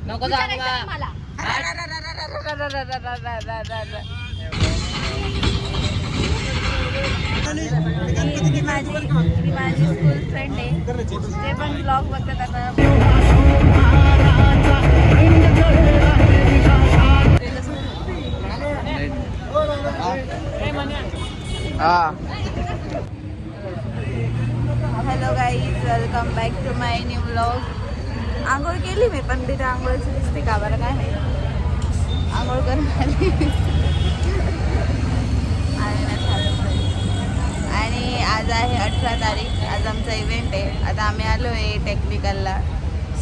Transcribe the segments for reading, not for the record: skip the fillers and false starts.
नको सांगू मला ही माझी स्कूल फ्रेंड आहे, ते पण ब्लॉग बघतात आता. Hello guys, welcome back to my new vlog. आंघोळ केली मी, पण तिथे आंघोळची दिसते का बरं काय नाही. आंघोळ करून आली आणि आज आहे 18 तारीख. आज आमचा इव्हेंट आहे. आता आम्ही आलो आहे टेक्निकलला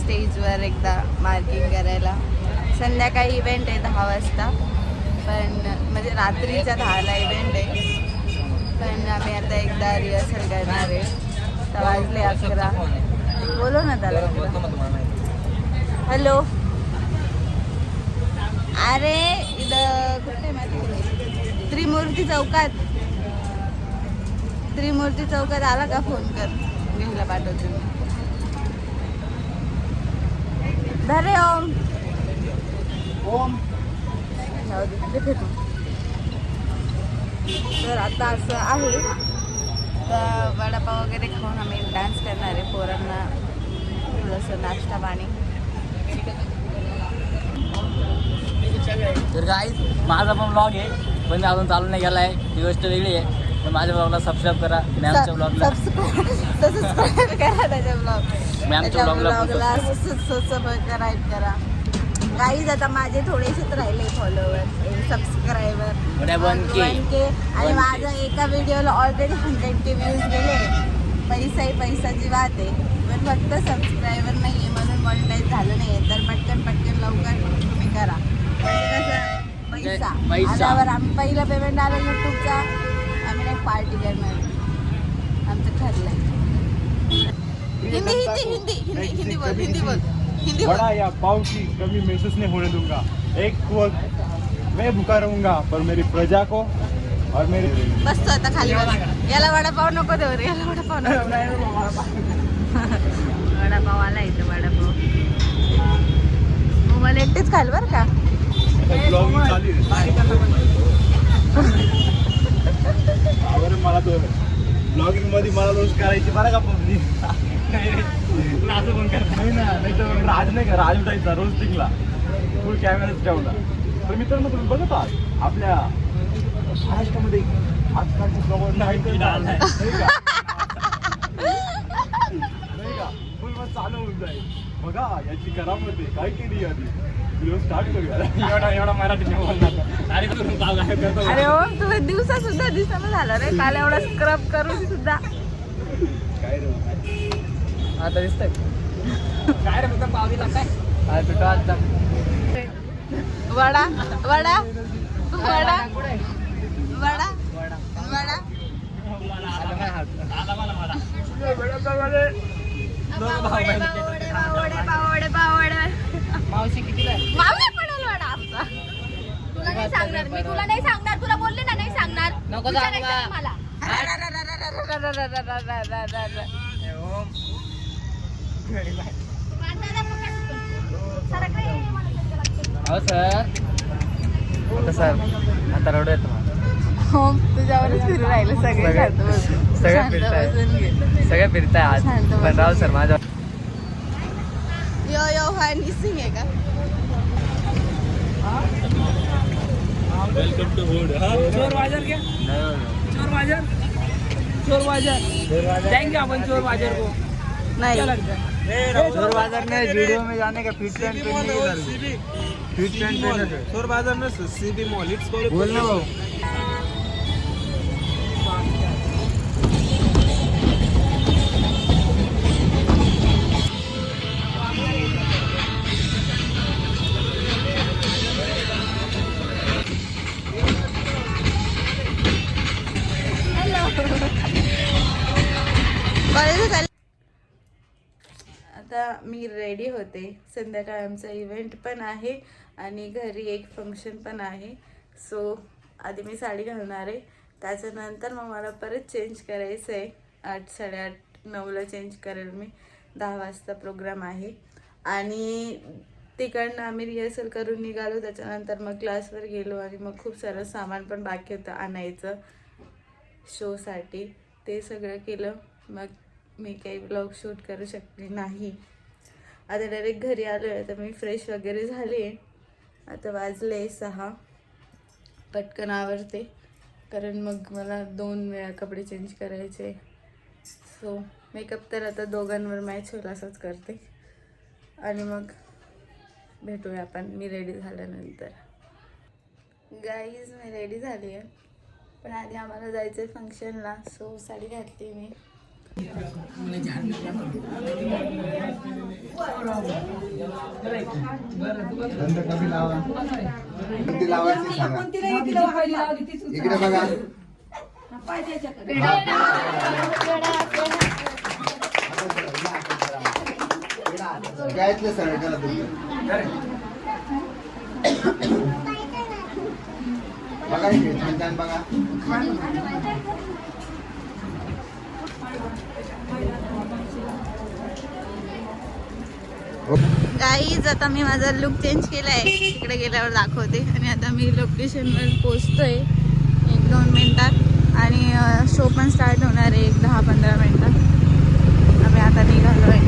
स्टेजवर एकदा मार्किंग करायला. संध्याकाळी इव्हेंट आहे 10 वाजता, पण म्हणजे रात्रीच्या 10ला इव्हेंट आहे. पण आम्ही आता एकदा रिहर्सल करणार आहे. तर वाजले 11. बोलो ना त्याला. हॅलो. अरे इथं कुठे माहिती, त्रिमूर्ती चौकात आला का फोन कर, घ्यायला पाठवते मी. धरे ओम तर आता असं आहे. तर वडापाव वगैरे खाऊन आम्ही डान्स करणार आहे. पोरांना थोडंसं नाश्ता पाणी. तर गाईज माझा पण ब्लॉग आहे, पण अजून चालू नाही गेला आहे. ही गोष्ट वेगळी आहे. तर माझ्या ब्लॉगला सबस्क्राईब करा. मॅमच्या ब्लॉगला सबस्क्राईब करा. त्याच्या मॅमच्या ब्लॉगला सबस्क्राईब करा. गाईज आता माझे थोडेसेच राहिले फॉलोवर, सबस्क्रायबर 1K. आणि माझं एका व्हिडिओला ऑलरेडी 100K व्ह्यूज गेले. पैसा ही पैसाची बात आहे, पण फक्त सबस्क्रायबर नाही आहे म्हणून मॉनिटाईज झालं नाही आहे. तर पटकन लवकर तुम्ही करा. म्हणजे कसं पैसा आल्यावर आम्ही पहिलं पेमेंट आलं यूट्यूबचा, आम्ही नाही पार्टी करणार. आमचं ठरलं. हिंदी बोल. बड़ा या पाव की कमी महसूस नहीं होने दूंगा. एक वक्त मैं भूखा रहूंगा, पर मेरी प्रजा को और मेरी बस तो आता खाली बस. याला वडापाव नको देऊ रे, याला वडापाव नको. वडापाव आला इथं वडापाव. मग मला एकटेच खाल बरं का. ब्लॉगिंग चालू आहे. मला तो ब्लॉगिंग मध्ये मला रोज करायची बरं का पब्लिक. नाही ना, नाही तर राज नाही का, राज उठायचा रोज टिकला फुल कॅमेराच ठेवला. तर मित्रांनो, तुम्ही बघत आहात आपल्या महाराष्ट्रामध्ये आजकालचे प्रवण नाही का फुल मग चालू होऊन जाईल. बघा याची करामत आहे, काय केली आधी व्हिडिओ स्टार्ट करूया. एवढा मराठी अरे हो, तुला दिवसा सुद्धा दिसणं झालं रे. काल एवढा स्क्रब करून सुद्धा काय रे आता दिसतंय काय रे, फक्त पाव दिला काय आता वडा वडा वडा वडा वडा. मावशी कितीला आहे? मावशी पडेल वडा आमचा. तुला नाही सांगणार मी, तुला नाही सांगणार. तुला बोलले ना नाही सांगणार. नको सांगू मला. हो सर. सर आता रडू येतो. हो, तुझ्यावरच फिरू राहिले सगळे. सगळं फिरताय आज, पण राव सर माझ्या यो हा निसिंग आहे का. Welcome to wood. चोर बाजार क्या? चोर बाजार जाएंगे अपन चोर बाजार को. नाही. चोर बाजार में वीडियो में जाने का फिट पैंट चोर बाजार में सीबी मॉल. इट्स बोलना भाऊ. आता मी रेडी होते. संध्याकाळी आमचा इव्हेंट पण आहे आणि घरी एक फंक्शन पण आहे. सो आधी मी साडी घालणार आहे, त्याच्यानंतर मग मला परत चेंज करायचं आहे. 8, 8:30, 9ला चेंज करेल मी. 10 वाजता प्रोग्राम आहे. आणि तिकडनं आम्ही रिहर्सल करून निघालो. त्याच्यानंतर मग क्लासवर गेलो आणि मग खूप सारं सामान पण बाकी होतं आणायचं शोसाठी. ते सगळं केलं. मग मी काही ब्लॉग शूट करू शकले नाही. आता डायरेक्ट घरी आलो आहे. आता मी फ्रेश वगैरे झाले. आता वाजले 6. पटकन आवरते कारण मग मला 2 वेळा कपडे चेंज करायचे. सो मेकअप तर आता दोघांवर मॅच होईल असंच करते आणि मग भेटूया आपण मी रेडी झाल्यानंतर. गाईज मी रेडी झाली आहे पण आधी आम्हाला जायचं आहे फंक्शनला. सो साडी घातली मी. इकडे बघा गायतलं सगळं करा तुम्ही बघा इकडे छान छान बघा. गाईज आता मी माझा लुक चेंज केला आहे. तिकडे गेल्यावर दाखवते. आणि आता मी लोकेशनवर पोचतोय 1-2 मिनिटात आणि शो पण स्टार्ट होणार आहे 10-15 मिनिटात. आम्ही आता निघालो आहे.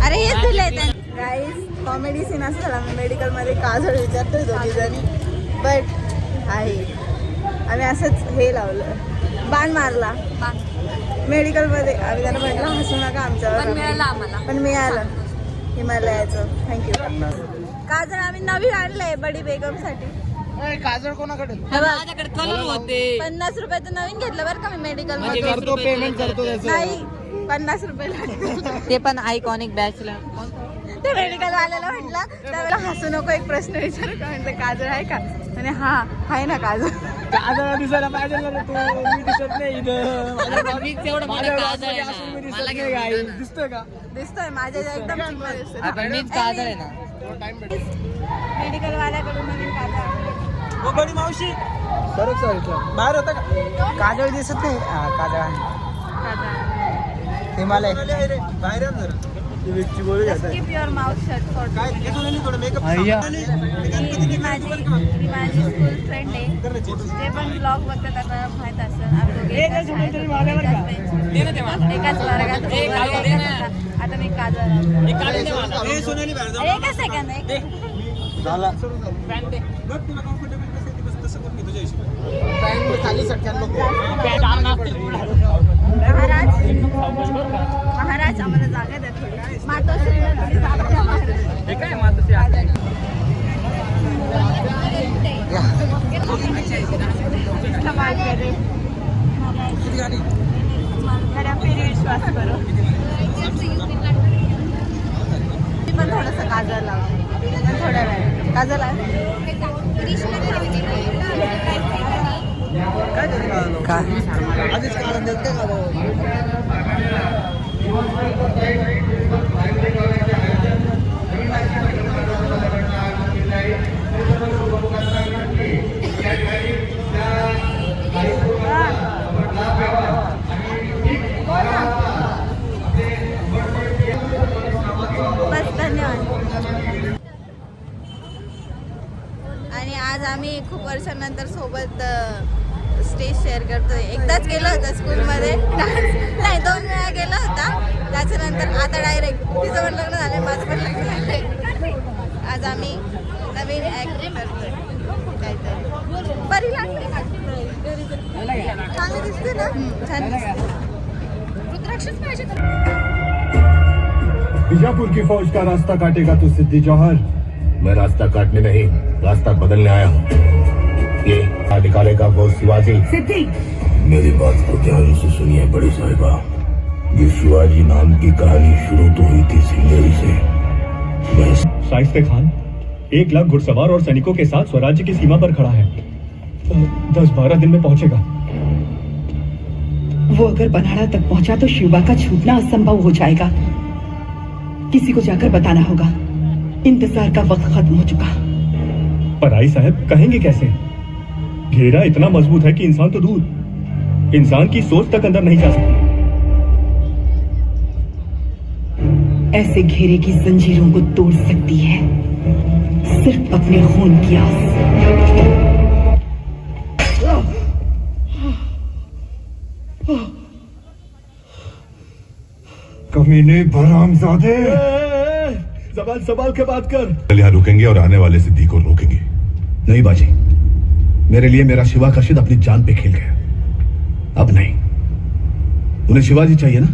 अरे हेच दिलंय त्यांनी. गाईज कॉमेडी सीन असं झाला. मी मेडिकलमध्ये काजळ विचारतोय दोघीजणी बट आहे. आम्ही असंच हे लावलं बाण मारला मेडिकलमध्ये. आम्ही त्यांना म्हटलं हसू नका आमच्यावर पण मिळालं हिमालयाचं. थँक्यू. काजळ आम्ही नवीन आणलंय बडी बेगमसाठी. काजळ कोणाकडे 50 रुपयाचं नवीन घेतलं बरं का मी मेडिकल करतो पेमेंट करतो त्याचं. नाही 50 रुपये ते पण आयकॉनिक बॅचला. ते मेडिकल वाल्याला म्हटलं त्यावेळेला हसू नको एक प्रश्न विचारू का म्हटलं काजळ आहे का आणि हा आहे ना काजळ. काजळ दिसायला पाहिजे ना तू. मी दिसत नाही इथं. दिसतोय का? दिसतोय माझ्या एकदम चिकन दिसतोय. मीच काजळ आहे ना. मेडिकल वाल्याकडून नवीन काजळ. बडी मावशी सरक सर बाहेर होता का? काजळ दिसत नाही. काजळ हिमालय बाहेर जरा Keep your mouth shut for काय थोडं मेकअप ही माझी स्कूल फ्रेंड आहे. ते पण ब्लॉग बघतात आता माहित असेल. आम्ही दोघे एकाच वर्गात होतो. आता मी काजळ एकच सेकंद झाला बघ तुला कम्फर्टेबल कसं ते बस तसं करून घे तुझ्या हिशोबाने. खाली सटक्यान महाराज आम्हाला जागा द्या थोडी. मातोश्रीला थोडी जागा द्या महाराज. हे काय मातोश्री आहे? विश्वास करो. मी पण थोडंसं काजळ लावते थोड्या वेळ. काजळ आहे आधीच काढून देत का बस धन्यवाद. आणि आज आम्ही खूप वर्षांनंतर सोबत स्टेज शेअर करतोय. एकदाच गेलो होतं स्कूलमध्ये डान्स. नाही 2 वेळा गेला होता. त्याच्यानंतर आता डायरेक्ट तिचं पण लग्न झालं माझं पण लग्न झालं. आज आम्ही नवीन ॲक्ट करतोय काहीतरी. बरी लागते चांगली दिसते ना. छान दिसते. रुद्राक्षच पाहिजे. बीजापुर की फौज का रास्ता काटेगा तो सिद्दी जौहर. मैं रास्ता काटने नहीं, रास्ता बदलने आया हूँ. ये निकालेगा वो शिवाजी. सिद्धि मेरी बात को ध्यान से सुनिए बड़ी साहिबा. ये शिवाजी नाम की कहानी शुरू तो हुई थी सिंगरी से. शाइस्ते खान 1 लाख घुड़सवार और सैनिकों के साथ स्वराज्य की सीमा पर खड़ा है. 10-12 दिन में पहुंचेगा. वो अगर बनाड़ा तक पहुंचा तो शिवा का छूटना असंभव हो जाएगा. किसी को जाकर बताना होगा. इंतजार का वक्त खत्म हो चुका. पर आई साहब कहेंगे कैसे? घेरा इतना मजबूत है कि इंसान तो दूर इंसान की सोच तक अंदर नहीं जा सकती। ऐसे घेरे की जंजीरों को तोड़ सकती है सिर्फ अपने खून की आस। कमीने हरामजादे, ज़बान संभाल के बात कर। यहाँ रुकेंगे और आने वाले सिद्धि को रोकेंगे। नहीं बाजी, मेरे लिए मेरा शिवा का शिद अपनी जान पे खेल गया। अब नहीं, उन्हें शिवाजी चाहिए ना,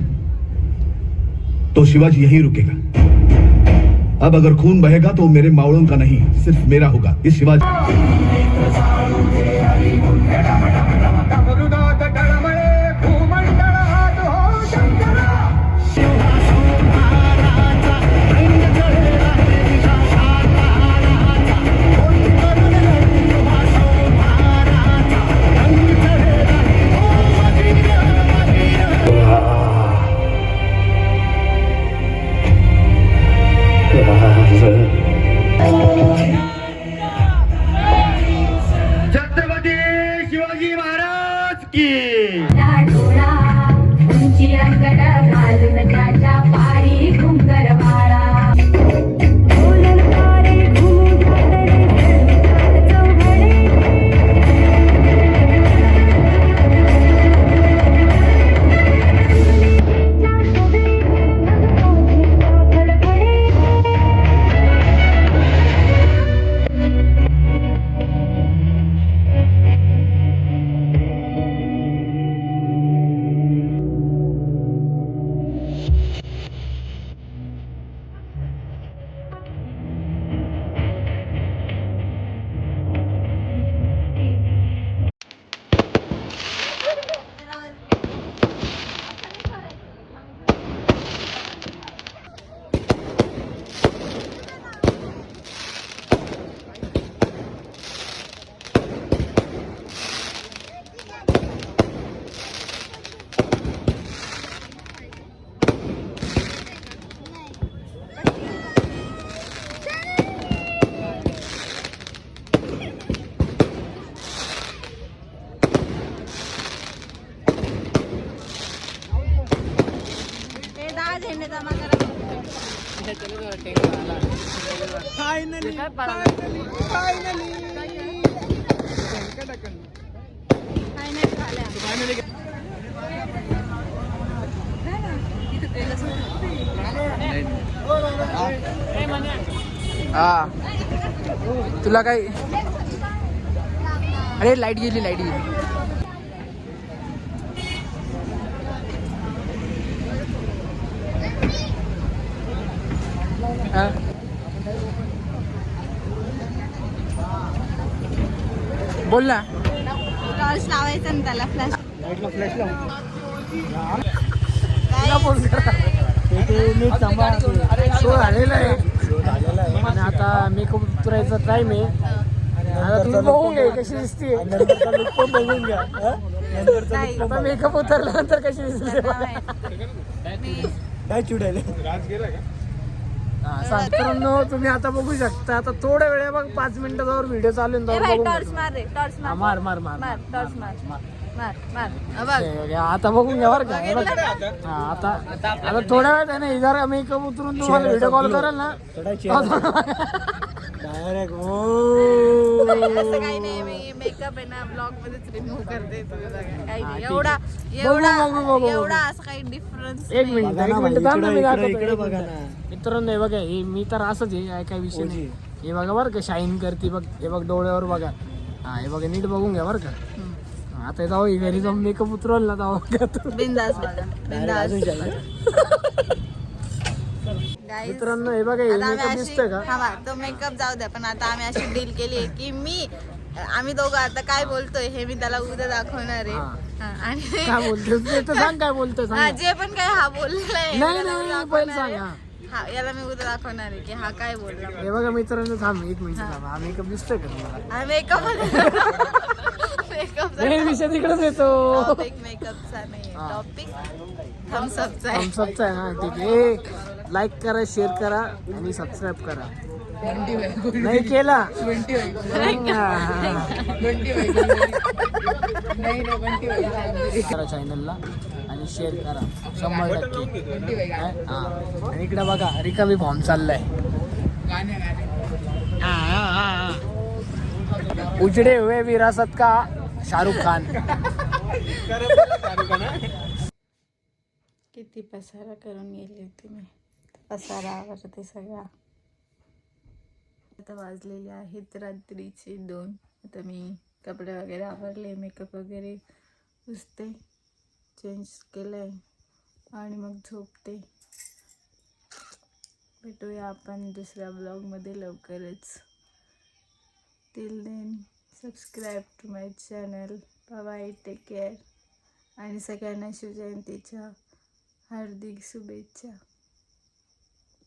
तो शिवाजी यहीं रुकेगा। अब अगर खून बहेगा तो मेरे मावड़ों का नहीं, सिर्फ मेरा होगा। इस शिवाजी छत्रपती शिवाजी महाराज की। डोळा उंची रंगड घालून त्याच्या पायी घुंगरवाळा बोलून तारे घुमू चौघडे हा तुला काय? अरे लाईट गेली, लाईट गेली. हा बोल ना. टॉर्च लावायचा ना त्याला, फ्लॅश शो झालेला आहे आणि आता मेकअप उतरायचा टाइम आहे. आता तुम्ही बघून घ्या कशी दिसते. बघून घ्या आता मेकअप उतरल्यानंतर कशी दिसते. मित्रांनो तुम्ही आता बघू शकता. आता थोड्या वेळ बघ 5 मिनिटावर व्हिडिओ चालू टॉर्च मार रे, टॉर्च मार मार मार मार मार, टॉर्च मार मार मार. आता बघून घ्या बरं का. आता आता थोड्या वेळात आहे ना, जरा मेकअप उतरून तुम्हाला व्हिडिओ कॉल करेल ना. असं काही नाही, मी मेकअप आहे ना ब्लॉग मध्येच रिमूव्ह करते. तुम्ही बघा काही नाही, एवढा एवढा असं काही डिफरन्स. एक मिनिट थांब ना, मी दाखवतो. मित्रांनो हे बघा, हे मी तर असंच आहे, काय विषय नाही. हे बघा बरं का, शाईन करते बघ. हे बघ डोळ्यावर बघा. हा हे बघा, नीट बघून घ्या बरं का. आता जाऊ घरी जाऊन मेकअप उतरवल ना जाऊ. बिंदास बघा, बिंदास. मित्रांनो हे बघा, हे मेकअप दिसतोय का? हा तो मेकअप जाऊ द्या, पण आता आम्ही अशी डील केली आहे की आम्ही दोघं आता काय बोलतोय हे मी त्याला उद्या दाखवणार आहे. आणि काय बोलतोय ते सांग, काय बोलतोय सांग. जे पण काय हा बोललेला आहे नाही नाही पहिले सांग. हा याला मी उद्या दाखवणार आहे की हा काय बोलला. हे बघा मित्रांनो, थांब 1 मिनिट थांब. हा मेकअप दिसतोय का तुम्हाला? मेकअप विषय तिकडेच येतो. मेकअपचा नाही, टॉपिक थम्सअपचा आहे. थम्सअपचा आहे ना, ठीक आहे. लाईक करा, शेअर करा आणि सबस्क्राईब करा. नाही केला करा चॅनलला आणि शेअर करा 100%. हा आणि इकडे बघा रिकामी फॉर्म चाललाय. उजड़े हुए विरासत का शाहरुख खान. किती पसारा करून गेली होती मी. पसारा आवडते सगळा. आता वाजलेले आहेत रात्रीचे 2. आता मी कपडे वगैरे आवरले, मेकअप वगैरे पुसते, चेंज केलंय आणि मग झोपते. भेटूया आपण दुसऱ्या ब्लॉगमध्ये लवकरच. Till then subscribe to my channel. Bye bye, take care आणि सगळ्यांना शिवजयंतीच्या हार्दिक शुभेच्छा.